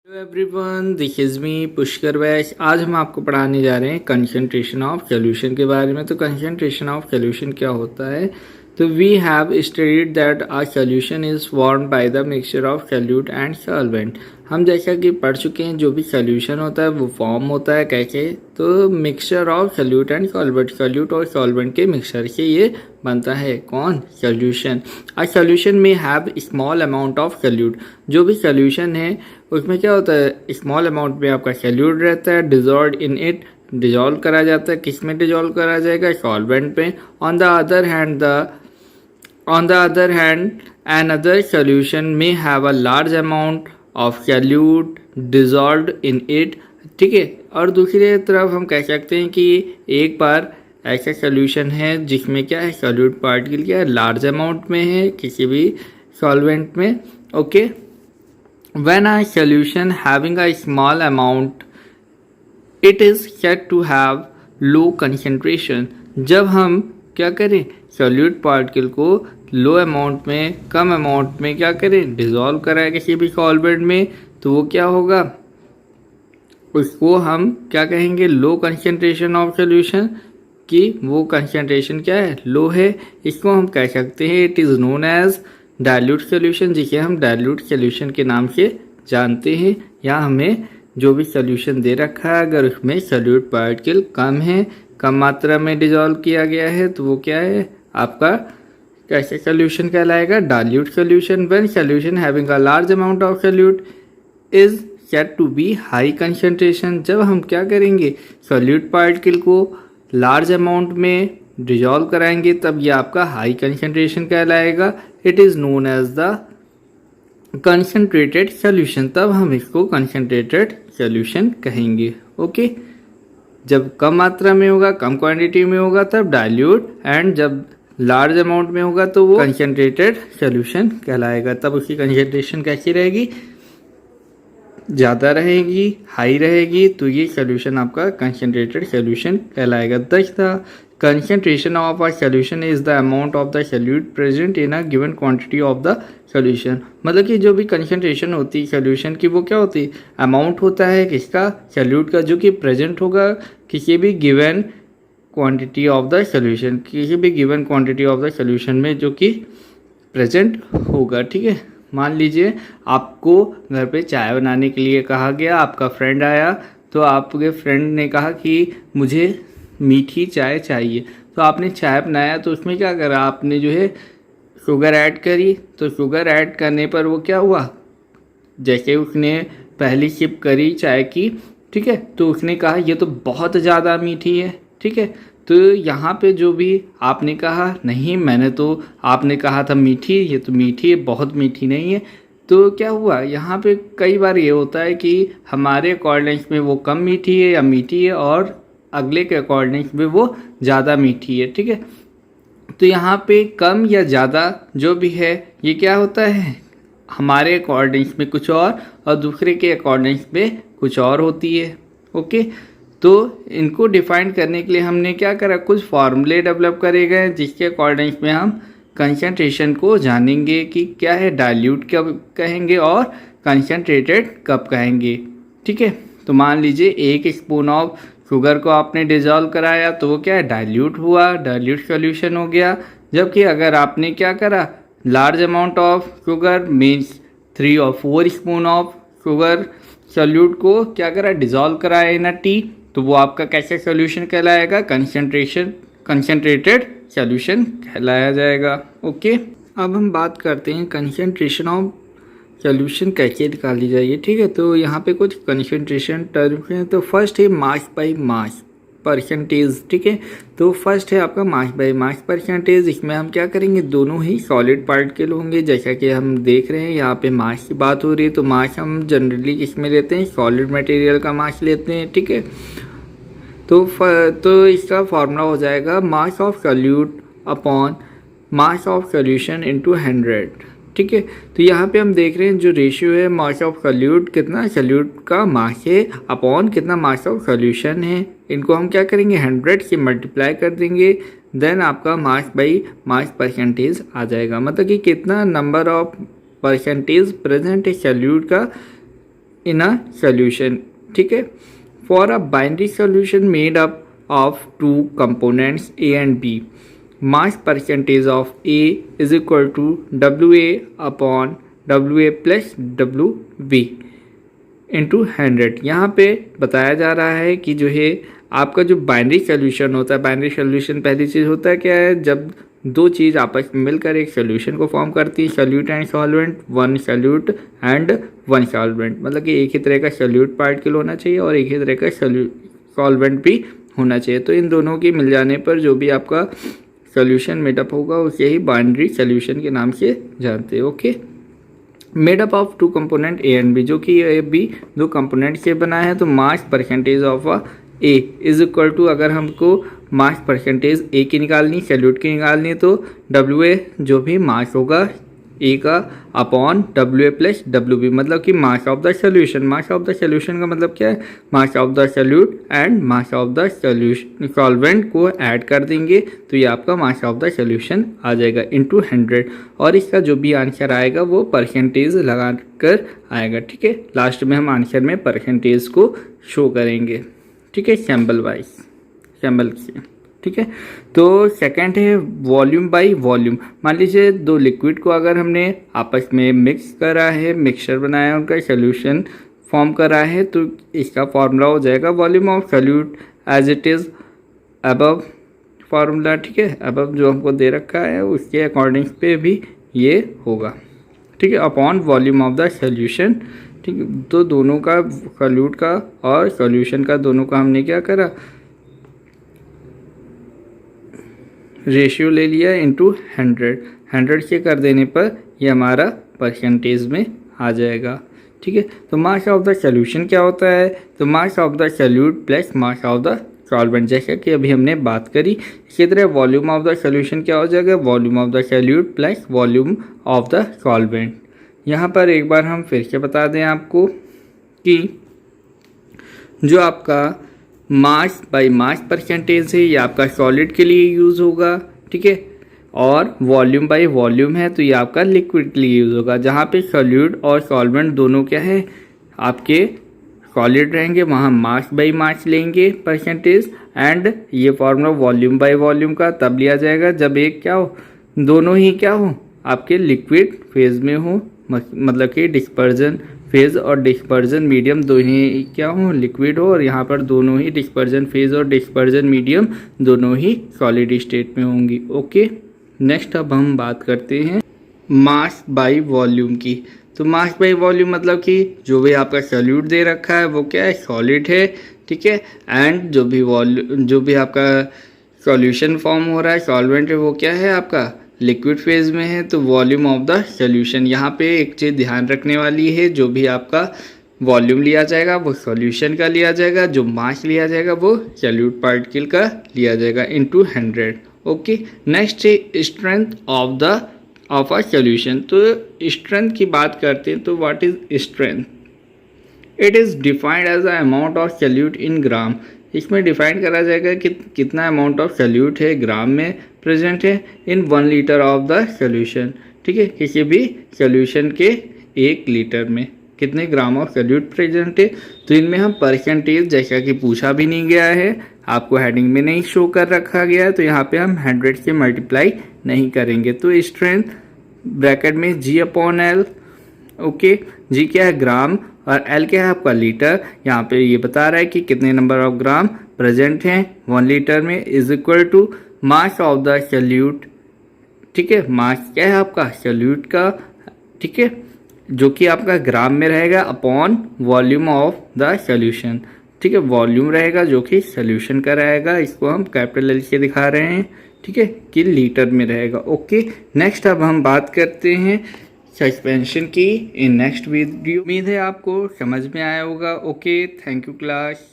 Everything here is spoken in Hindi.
Hello everyone, this is me Pushkar Vaish. आज हम आपको पढ़ाने जा रहे हैं कंसंट्रेशन ऑफ सॉल्यूशन के बारे में। तो कंसंट्रेशन ऑफ सॉल्यूशन क्या होता है? तो we have studied that uh solution is formed by the mixture of solute and solvent. हम जैसा कि पढ़ चुके हैं, जो भी सॉल्यूशन होता है वो फॉर्म होता है कैसे? तो mixture of solute and solvent, solute और सॉल्वेंट के मिक्सचर से ये बनता है कौन? सॉल्यूशन। आ सॉल्यूशन में have small amount of solute. जो भी सॉल्यूशन है उसमें क्या होता है? स्मॉल अमाउंट में आपका सॉल्यूट रहता है, डिजॉल्व इन इट, डिजॉल्व करा जाता है। किस में डिजॉल्व करा जाएगा? सॉल्वेंट में। On the other hand another solution may have a large amount of solute dissolved in it। ठीक है। और दूसरी तरफ हम कह सकते हैं कि एक बार ऐसा सॉल्यूशन है जिसमें क्या है, सॉल्यूट पार्टिकल क्या है, लार्ज अमाउंट में है किसी भी सॉल्वेंट में। Okay. When a solution having a small amount, it is said to have low concentration। जब हम क्या करें, सॉल्यूट पार्टिकल को लो अमाउंट में, कम अमाउंट में क्या करें, डिजॉल्व कराएं किसी भी सॉल्वेंट में, तो वो क्या होगा, उसको हम क्या कहेंगे, लो कंसंट्रेशन ऑफ सॉल्यूशन। कि वो कंसंट्रेशन क्या है, लो है। इसको हम कह सकते हैं it is known as dilute solution, जिसे हम डाइल्यूट सॉल्यूशन के नाम से जानते हैं। या हमें जो भी सॉल्यूशन दे रखा है, अगर उसमें सॉल्यूट पार्टिकल कम है, कम मात्रा में डिजॉल्व किया गया है, तो वो क्या है, आपका कैसे सॉल्यूशन कहलाएगा, dilute solution. When solution having a large amount of solute is said to be high concentration. जब हम क्या करेंगे, सॉल्यूट पार्टिकल को लार्ज अमाउंट में डिजॉल्व कराएंगे, तब ये आपका हाई कंसंट्रेशन कहलाएगा। It is known as the concentrated solution. तब हम इसको कंसंट्रेटेड सॉल्यूशन कहेंगे। ओके। जब कम मात्रा में होगा, कम क्वांटिटी में होगा, तब डाइल्यूट, एंड जब लार्ज अमाउंट में होगा तो वो कंसंट्रेटेड सॉल्यूशन कहलाएगा। तब उसकी कंसंट्रेशन कैसी रहेगी, ज़्यादा रहेगी, हाई रहेगी, तो ये सॉल्यूशन आपका कंसंट्रेटेड सॉल्यूशन कहलाएगा। दस the concentration of a solution is the amount of the solute present in a given quantity of the solution. मतलब कि जो भी कंसंट्रेशन होती है सॉल्यूशन की, वो क्या होती है, अमाउंट होता है किसका, सॉल्यूट का, जो कि प्रेजेंट होगा किसी भी given quantity of the solution, किसी भी given quantity of the solution में जो कि प्रेजेंट होगा। ठीक है। मान लीजिए आपको घर पे चाय बनाने के लिए कहा गया, आपका फ्रेंड आया, तो आपके फ्रेंड ने कहा कि मुझे मीठी चाय चाहिए। तो आपने चाय बनाया, तो उसमें क्या करा, आपने जो है शुगर ऐड करी। तो शुगर ऐड करने पर वो क्या हुआ, जैसे उसने पहली सिप करी चाय की, ठीक है, तो उसने कहा ये तो बहुत ज़्यादा मीठी है। ठीक है। तो यहाँ पे जो भी आपने कहा, नहीं मैंने तो, आपने कहा था मीठी, ये तो मीठी है, बहुत मीठी नहीं है। तो क्या हुआ, यहाँ पे कई बार ये होता है कि हमारे अकॉर्डिंग में वो कम मीठी है या मीठी है, और अगले के अकॉर्डिंग में वो ज़्यादा मीठी है। ठीक है। तो यहाँ पे कम या ज़्यादा जो भी है, ये क्या होता है, हमारे अकॉर्डिंग में कुछ और दूसरे के अकॉर्डिंग में कुछ और होती है। ओके। तो इनको डिफाइन करने के लिए हमने क्या करा, कुछ फार्मूले डेवलप करे गए, जिसके अकॉर्डिंग में हम कंसंट्रेशन को जानेंगे कि क्या है, डाइल्यूट कब कहेंगे और कंसंट्रेटेड कब कहेंगे। ठीक है। तो मान लीजिए 1 स्पून ऑफ शुगर को आपने डिजॉल्व कराया, तो वो क्या है, डाइल्यूट हुआ, डाइल्यूट सॉल्यूशन हो गया। जबकि अगर आपने क्या करा, large amount of sugar means 3 और 4 स्पून ऑफ शुगर सॉल्यूट को क्या करा, डिजॉल्व कराया इन अ टी, तो वो आपका कैसे सॉल्यूशन कहलाएगा, कंसंट्रेटेड सॉल्यूशन कहलाया जाएगा। ओके। अब हम बात करते हैं कंसंट्रेशन ऑफ सॉल्यूशन कैसे निकाली जाएगी। ठीक है। तो यहाँ पे कुछ कंसंट्रेशन टर्म्स हैं। तो फर्स्ट है मास बाई मास परसेंटेज। ठीक है। तो फर्स्ट है आपका मास बाई मास परसेंटेज। इसमें हम क्या करेंगे, दोनों ही सॉलिड पार्टिकल होंगे। जैसा कि हम देख रहे हैं यहाँ पे मास की बात हो रही है, तो मास हम जनरली किसमें लेते हैं, सॉलिड मटेरियल का मास लेते हैं। ठीक है। तो इसका फॉर्मूला हो जाएगा mass of solute upon mass of solution into 100। ठीक है। तो यहाँ पे हम देख रहे हैं जो रेशियो है, मास ऑफ सॉल्यूट कितना, सॉल्यूट का मास है अपॉन कितना मास ऑफ सॉल्यूशन है, इनको हम क्या करेंगे, 100 से मल्टीप्लाई कर देंगे, देन आपका मास बाई मास परसेंटेज आ जाएगा। मतलब कि कितना नंबर ऑफ परसेंटेज प्रेजेंट है सॉल्यूट का इन अ सोल्यूशन, ठीक है। For a binary solution made up of two components a and b, mass percentage of a is equal to WA upon WA plus WB into 100। यहाँ पे बताया जा रहा है कि जो है आपका जो बाइनरी सोल्यूशन होता है, बाइनरी सोल्यूशन पहली चीज़ होता है क्या है, जब दो चीज़ आपस में मिलकर एक सोल्यूशन को फॉर्म करती है, solute and solvent, one solute and one solvent, मतलब कि एक ही तरह का सोल्यूट पार्टिकल होना चाहिए और एक ही तरह का सॉल्वेंट भी होना चाहिए। तो इन दोनों के मिल जाने पर जो भी आपका सोल्यूशन मेडअप होगा उसे ही बाइनरी सोल्यूशन के नाम से जानते हैं। Okay, made up of two component a and b, जो कि ए बी दो कंपोनेंट से बना है। तो mass percentage of a is equal to, अगर हमको मास परसेंटेज ए की निकालनी, सॉल्यूट की निकालनी, तो WA जो भी मास होगा ए का अपॉन WA प्लस WB, मतलब कि मास of the solution. Mass of the solution का मतलब क्या है, मास of the solute and mass of the solution solvent को ऐड कर देंगे तो ये आपका मास ऑफ द सोल्यूशन आ जाएगा इंटू 100। और इसका जो भी आंसर आएगा वो परसेंटेज लगा कर आएगा, ठीक है। लास्ट में हम आंसर में परसेंटेज को शो करेंगे, ठीक है, सैम्पल वाइज, सैम्पल से, ठीक है। तो सेकंड है वॉल्यूम बाय वॉल्यूम। मान लीजिए दो लिक्विड को अगर हमने आपस में मिक्स करा है, मिक्सचर बनाया, उनका सोल्यूशन फॉर्म करा है, तो इसका फॉर्मूला हो जाएगा volume of solute as it is above formula, ठीक है। अबव जो हमको दे रखा है उसके अकॉर्डिंग पे भी ये होगा, ठीक है, upon volume of the solution, ठीक है। तो दोनों का, सोल्यूट का और सॉल्यूशन का, दोनों का हमने क्या करा, रेशियो ले लिया इंटू 100 से कर देने पर ये हमारा परसेंटेज में आ जाएगा, ठीक है। तो मास ऑफ द सोल्यूशन क्या होता है, तो मास of the solute plus mass of the solvent, जैसा कि अभी हमने बात करी। इसी तरह वॉल्यूम ऑफ द सोल्यूशन क्या हो जाएगा, volume of the solute plus volume of the solvent. यहाँ पर एक बार हम फिर से बता दें आपको कि जो आपका मास बाय मास परसेंटेज है ये आपका सॉलिड के लिए यूज़ होगा, ठीक है, और वॉल्यूम बाय वॉल्यूम है तो ये आपका लिक्विड के लिए यूज़ होगा। जहाँ पे सॉल्यूट और सॉल्वेंट दोनों क्या है आपके सॉलिड रहेंगे, वहाँ मास बाय मास लेंगे परसेंटेज, एंड ये फॉर्मूला वॉल्यूम बाय वॉल्यूम का तब लिया जाएगा जब एक क्या हो, दोनों ही क्या हो आपके लिक्विड फेज में हो, मतलब कि डिस्पर्जन फेज और डिस्पर्जन मीडियम दोनों ही क्या हो, लिक्विड हो, और यहाँ पर दोनों ही डिस्पर्जन फेज और डिस्पर्जन मीडियम दोनों ही सॉलिड स्टेट में होंगी। ओके, नेक्स्ट अब हम बात करते हैं मास बाय वॉल्यूम की। तो मास बाय वॉल्यूम मतलब कि जो भी आपका सॉल्यूट दे रखा है वो क्या है, सॉलिड है, ठीक है, एंड जो भी आपका सॉल्यूशन फॉर्म हो रहा है, सॉल्वेंट है, वो क्या है आपका लिक्विड फेज में है। तो वॉल्यूम ऑफ द सॉल्यूशन, यहाँ पे एक चीज़ ध्यान रखने वाली है, जो भी आपका वॉल्यूम लिया जाएगा वो सॉल्यूशन का लिया जाएगा, जो मास लिया जाएगा वो सॉल्यूट पार्टिकल का लिया जाएगा इंटू 100। ओके, नेक्स्ट है स्ट्रेंथ ऑफ अ सॉल्यूशन। तो स्ट्रेंथ की बात करते हैं तो what is strength, it is defined as a amount of solute in gram. इसमें डिफाइन करा जाएगा कि कितना अमाउंट ऑफ सॉल्यूट है ग्राम में प्रेजेंट है इन 1 लीटर ऑफ द सॉल्यूशन, ठीक है। किसी भी सॉल्यूशन के 1 लीटर में कितने ग्राम ऑफ सॉल्यूट प्रेजेंट है। तो इनमें हम परसेंटेज जैसा कि पूछा भी नहीं गया है, आपको हेडिंग में नहीं शो कर रखा गया है, तो यहाँ पे हम 100 से मल्टीप्लाई नहीं करेंगे। तो स्ट्रेंथ ब्रैकेट में G/L, ओके, G क्या है ग्राम और L क्या है आपका लीटर। यहाँ पे ये बता रहा है कि कितने नंबर ऑफ ग्राम प्रेजेंट हैं 1 लीटर में, is equal to mass of the solute, ठीक है, मास क्या है आपका सॉल्यूट का, ठीक है, जो कि आपका ग्राम में रहेगा, upon volume of the solution, ठीक है, वॉल्यूम रहेगा जो कि सॉल्यूशन का रहेगा, इसको हम कैपिटल L से दिखा रहे हैं, ठीक है, कि लीटर में रहेगा। ओके, नेक्स्ट अब हम बात करते हैं सस्पेंशन की इन नेक्स्ट वीडियो। उम्मीद है आपको समझ में आया होगा। Okay, thank you class.